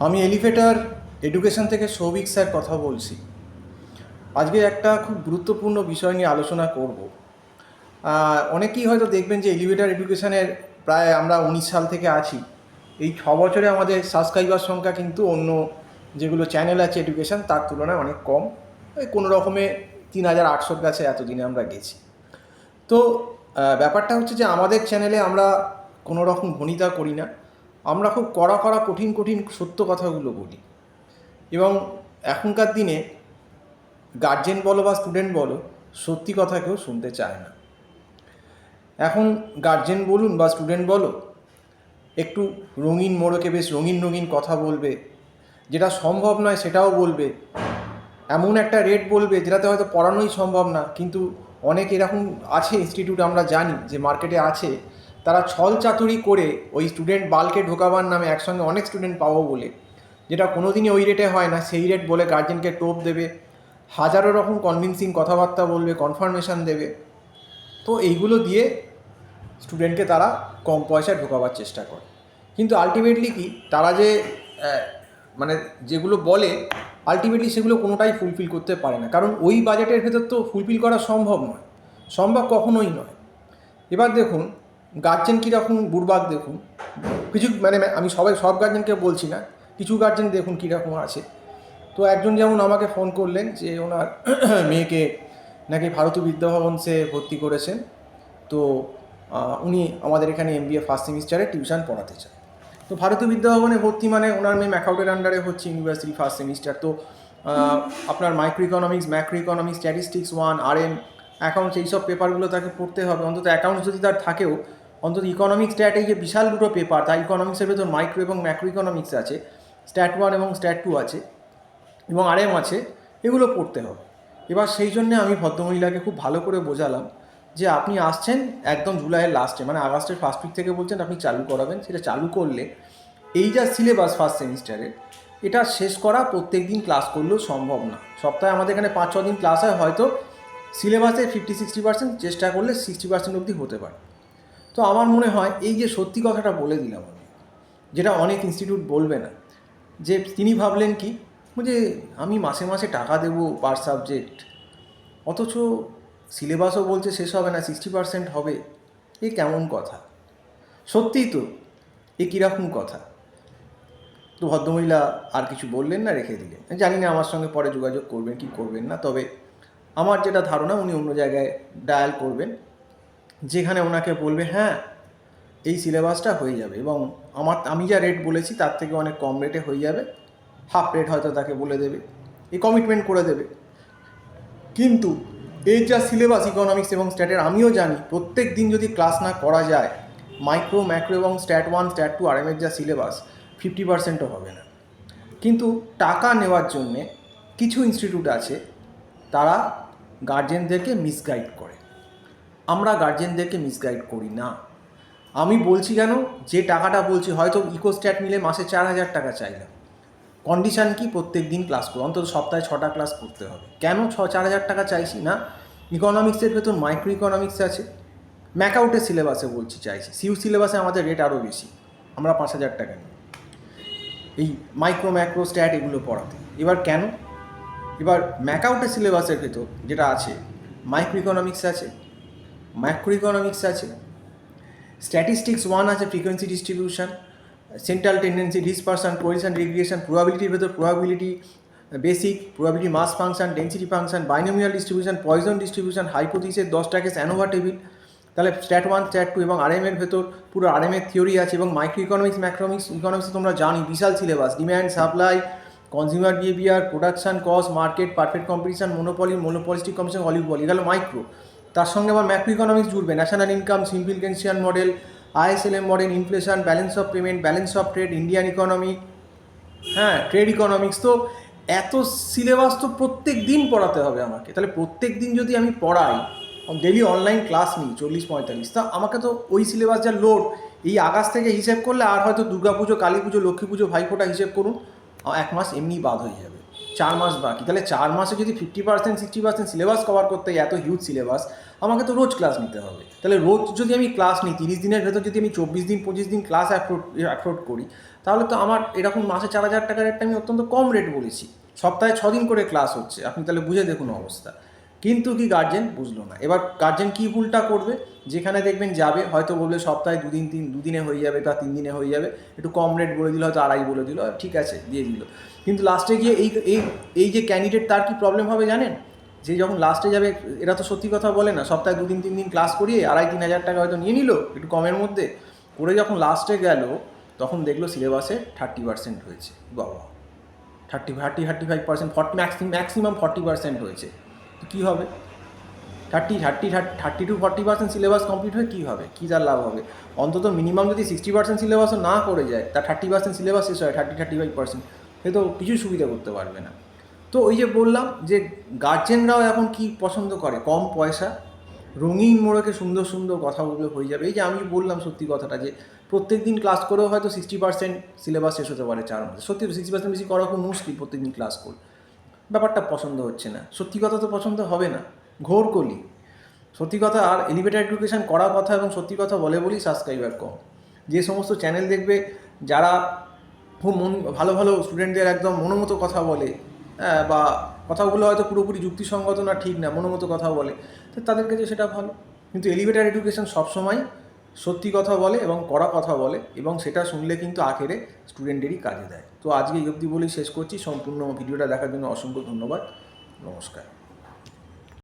আমি elevator education থেকে Souvik sir কথা বলছি। আজকে একটা খুব গুরুত্বপূর্ণ বিষয় নিয়ে আলোচনা করব। অনেকেই হয়তো দেখবেন যে এলিভেটর এডুকেশনের প্রায় আমরা 19 সাল থেকে আছি। এই 6 বছরে আমাদের সাবস্ক্রাইবার সংখ্যা কিন্তু অন্য যেগুলো চ্যানেল আছে এডুকেশন তার তুলনায় অনেক কম। কোনো রকমে 3800-র কাছে এতদিনে আমরা গেছি। তো ব্যাপারটা হচ্ছে যে আমাদের চ্যানেলে আমরা কোনো রকম ভনিতা করি না। আমরা খুব কড়া কঠিন কঠিন সত্য কথাগুলো বলি। এবং এখনকার দিনে গার্জেন বলো বা স্টুডেন্ট বলো, সত্যি কথা কেউ শুনতে চায় না। এখন গার্জেন বলুন বা স্টুডেন্ট বলো, একটু রঙিন মোড়কে বেশ রঙিন রঙিন কথা বলবে, যেটা সম্ভব নয় সেটাও বলবে, এমন একটা রেট বলবে যেটাতে হয়তো পড়ানোই সম্ভব না। কিন্তু অনেক এরকম আছে ইনস্টিটিউট, আমরা জানি যে মার্কেটে আছে, তারা ছল চাতুরি করে ওই স্টুডেন্ট বাল্কে ঢোকাবার নামে একসঙ্গে অনেক স্টুডেন্ট পাবো বলে, যেটা কোনো দিনই ওই রেটে হয় না, সেই রেট বলে গার্জেনকে টোপ দেবে, হাজারো রকম কনভিন্সিং কথাবার্তা বলবে, কনফার্মেশন দেবে। তো এইগুলো দিয়ে স্টুডেন্টকে তারা কম পয়সায় ঢোকাবার চেষ্টা করে। কিন্তু আলটিমেটলি কি, তারা যে মানে যেগুলো বলে আলটিমেটলি সেগুলো কোনোটাই ফুলফিল করতে পারে না। কারণ ওই বাজেটের ভেতর তো ফুলফিল করা সম্ভব নয়, সম্ভব কখনোই নয়। এবার দেখুন গার্জেন কীরকম বুড়বাক দেখুন। কিছু আমি সব গার্জেনকে বলছি না, কিছু গার্জেন দেখুন কীরকম আছে। তো একজন যেমন আমাকে ফোন করলেন যে ওনার মেয়েকে নাকি ভারতী বিদ্যাভবনসে ভর্তি করেছেন। তো উনি আমাদের এখানে MBA ফার্স্ট সেমিস্টারে টিউশন পড়াতে চান। তো ভারতী বিদ্যাভবনে ভর্তি মানে ওনার মেয়ে ম্যাকাউটের আন্ডারে হচ্ছে ইউনিভার্সিটি ফার্স্ট সেমিস্টার। তো আপনার micro economics, macro economics, statistics 1, RM, accounts, এইসব পেপারগুলো তাকে পড়তে হবে। অন্তত অ্যাকাউন্টস যদি তার থাকেও, অন্তত ইকোনমিক্স স্ট্যাট, এই যে বিশাল দুটো পেপার, তাই ইকোনমিক্সের ভেতর মাইক্রো এবং ম্যাক্রো ইকোনমিক্স আছে, স্ট্যাট 1 এবং স্ট্যাট 2 আছে এবং RM আছে, এগুলো পড়তে হবে। এবার সেই জন্যে আমি ভদ্রমহিলাকে খুব ভালো করে বোঝালাম যে আপনি আসছেন একদম জুলাইয়ের লাস্টে, মানে আগস্টের ফার্স্ট উইক থেকে বলছেন আপনি চালু করাবেন। সেটা চালু করলে এই যা সিলেবাস ফার্স্ট সেমিস্টারের, এটা শেষ করা প্রত্যেক দিন ক্লাস করলেও সম্ভব না। সপ্তাহে আমাদের এখানে 5-6 দিন ক্লাস হয়, হয়তো সিলেবাসে 50-60%, চেষ্টা করলে 60% অবধি হতে পারে। তো আমার মনে হয় এই যে সত্যি কথাটা বলে দিলাম আমি, যেটা অনেক ইনস্টিটিউট বলবে না, যে তিনি ভাবলেন কি যে আমি মাসে মাসে টাকা দেবো পার সাবজেক্ট, অথচ সিলেবাসও বলছে শেষ হবে না, 60% হবে। এ কেমন কথা? সত্যিই তো, এ কীরকম কথা? তো ভদ্রমহিলা আর কিছু বললেন না, রেখে দিলেন। জানি না আমার সঙ্গে পরে যোগাযোগ করবেন কি করবেন না, তবে আমার যেটা ধারণা উনি অন্য জায়গায় ডায়াল করবেন, যেখানে ওনাকে বলবে হ্যাঁ এই সিলেবাসটা হয়ে যাবে এবং আমি যা রেট বলেছি তার থেকে অনেক কম রেটে হয়ে যাবে, হাফ রেট হয়তো তাকে বলে দেবে, এই কমিটমেন্ট করে দেবে। কিন্তু এই যা সিলেবাস ইকোনমিক্স এবং স্ট্যাটের, আমিও জানি প্রত্যেক দিন যদি ক্লাস না করা যায়, মাইক্রো, ম্যাক্রো এবং স্ট্যাট 1, স্ট্যাট 2, RM এর যা সিলেবাস 50%ও হবে না। কিন্তু টাকা নেওয়ার জন্যে কিছু ইনস্টিটিউট আছে, তারা গার্জেনদেরকে মিসগাইড করে। আমরা গার্জেনদেরকে মিসগাইড করি না। আমি বলছি কেন, যে টাকাটা বলছি, হয়তো ইকোস্ট্যাট মিলে মাসে 4000 টাকা চাইলাম, কন্ডিশান কি প্রত্যেক দিন ক্লাস করো, অন্তত সপ্তাহে 6টা ক্লাস করতে হবে। কেন 4,000 টাকা চাইছি না? ইকোনমিক্সের ভেতর মাইক্রো ইকোনমিক্স আছে, ম্যাকআউটের সিলেবাসে বলছি চাইছি, সিউ সিলেবাসে আমাদের রেট আরও বেশি, আমরা 5,000 টাকা নিই এই মাইক্রো ম্যাক্রো স্ট্যাট এগুলো পড়াতে। এবার কেন? এবার ম্যাকআউটের সিলেবাসের ভেতর যেটা আছে, মাইক্রো ইকোনমিক্স আছে, ম্যাক্রো ইকোনমিক্স আছে, স্ট্যাটিস্টিক্স 1 আছে, frequency distribution, central tendency, dispersion, cohesion, regression, প্রবাবিলিটির ভেতর probability basic, probability mass function, density function, binomial distribution, Poisson distribution, hypothesis, 10টা কেস, অ্যানোভা টেবিল। তাহলে স্ট্যাট 1, স্ট্যাট 2 এবং RM এর ভেতর পুরো RM এর থিওরি আছে। এবং মাইক্রো ইকোনমিক্স, ম্যাক্রোমিক্স ইকোনমিক্সে তোমরা জানি বিশাল syllabus, demand, supply, consumer behaviour, production, cost, market, perfect competition, monopolistic competition, oligopoly, এগুলো মাইক্রো। তার সঙ্গে আবার ম্যাক্রো ইকোনমিক্স জুড়বে, national income, simplification model, ISLM model, inflation, balance of payment, balance of trade, Indian economy, হ্যাঁ trade economics. তো এত syllabus তো প্রত্যেক দিন পড়াতে হবে আমাকে। তাহলে প্রত্যেক দিন যদি আমি পড়াই, ডেলি অনলাইন ক্লাস নিই 40-45, তা আমাকে তো ওই সিলেবাস যা লোড, এই আগস্ট থেকে হিসেব করলে আর হয়তো দুর্গা পুজো, কালী পুজো, লক্ষ্মী পুজো, ভাইফোঁটা হিসেব করুন, 1 মাস এমনি বাদ হয়ে যাবে। 4 মাস বাকি, তাহলে 4 মাসে যদি 50% 60% সিলেবাস কভার করতে হয়, এত হিউজ সিলেবাস, আমাকে তো রোজ ক্লাস নিতে হবে। তাহলে রোজ যদি আমি ক্লাস নিই, 30 দিনের ভেতর যদি আমি 24 দিন 25 দিন ক্লাস অ্যাফোর্ড করি, তাহলে তো আমার এরকম মাসে 4,000 টাকার রেটটা আমি অত্যন্ত কম রেট বলেছি। সপ্তাহে 6 দিন করে ক্লাস হচ্ছে, আপনি তাহলে বুঝে দেখুন অবস্থা। কিন্তু কি গার্জেন বুঝলো না। এবার গার্জেন কী ভুলটা করবে, যেখানে দেখবেন যাবে, হয়তো বলবে সপ্তাহে দুদিনে হয়ে যাবে বা 3 দিনে হয়ে যাবে, একটু কম রেট বলে দিল, হয়তো 2.5 বলে দিল, ঠিক আছে দিয়ে দিল। কিন্তু লাস্টে গিয়ে এই এই এই যে ক্যান্ডিডেট, তার কি প্রবলেম হবে জানেন? যে যখন লাস্টে যাবে, এরা তো সত্যি কথা বলে না, সপ্তাহে 2-3 দিন ক্লাস করিয়ে 2,500-3,000 টাকা হয়তো নিয়ে নিল একটু কমের মধ্যে করে, যখন লাস্টে গেল তখন দেখলো সিলেবাসে 30% হয়েছে। বাবা, 35%, ম্যাক্সিমাম 40% হয়েছে। তো কী হবে? 30-40% সিলেবাস কমপ্লিট হয়ে কী হবে? কী তার লাভ হবে? অন্তত মিনিমাম যদি 60% সিলেবাসও না করে যায়, তার 30% সিলেবাস শেষ হয়, 35%, সে তো কিছুই সুবিধা করতে পারবে না। তো ওই যে বললাম যে গার্জেনরাও এখন কি পছন্দ করে, কম পয়সা, রঙিন মোড়কে সুন্দর সুন্দর কথাগুলো হয়ে যাবে। এই যে আমি বললাম সত্যি কথাটা, যে প্রত্যেক দিন ক্লাস করেও হয়তো 60% সিলেবাস শেষ হতে পারে 4 মাসে। সত্যি 60% বেশি করা খুব মুশকিল প্রত্যেক দিন ক্লাস করে। ব্যাপারটা পছন্দ হচ্ছে না, সত্যি কথা তো পছন্দ হবে না, ঘোর কলি সত্যি কথা। আর এলিভেটেড এডুকেশন করার কথা এবং সত্যি কথা বলে বলেই সাবস্ক্রাইবার কম। যে সমস্ত চ্যানেল দেখবে যারা খুব ভালো ভালো স্টুডেন্টদের একদম মনোমতো কথা বলে, বা কথাগুলো হয়তো পুরোপুরি যুক্তিসঙ্গত না, ঠিক না, মনোমতো কথা বলে, তো তাদের কাছে সেটা ভালো। কিন্তু এলিভেটেড এডুকেশন সবসময় সত্যি কথা বলে এবং কড়া কথা বলে, এবং সেটা শুনলে কিন্তু আখেরে স্টুডেন্টেরই কাজে দেয়। তো আজকে এই অবধি বলেই শেষ করছি। সম্পূর্ণ ভিডিওটা দেখার জন্য অসংখ্য ধন্যবাদ। নমস্কার।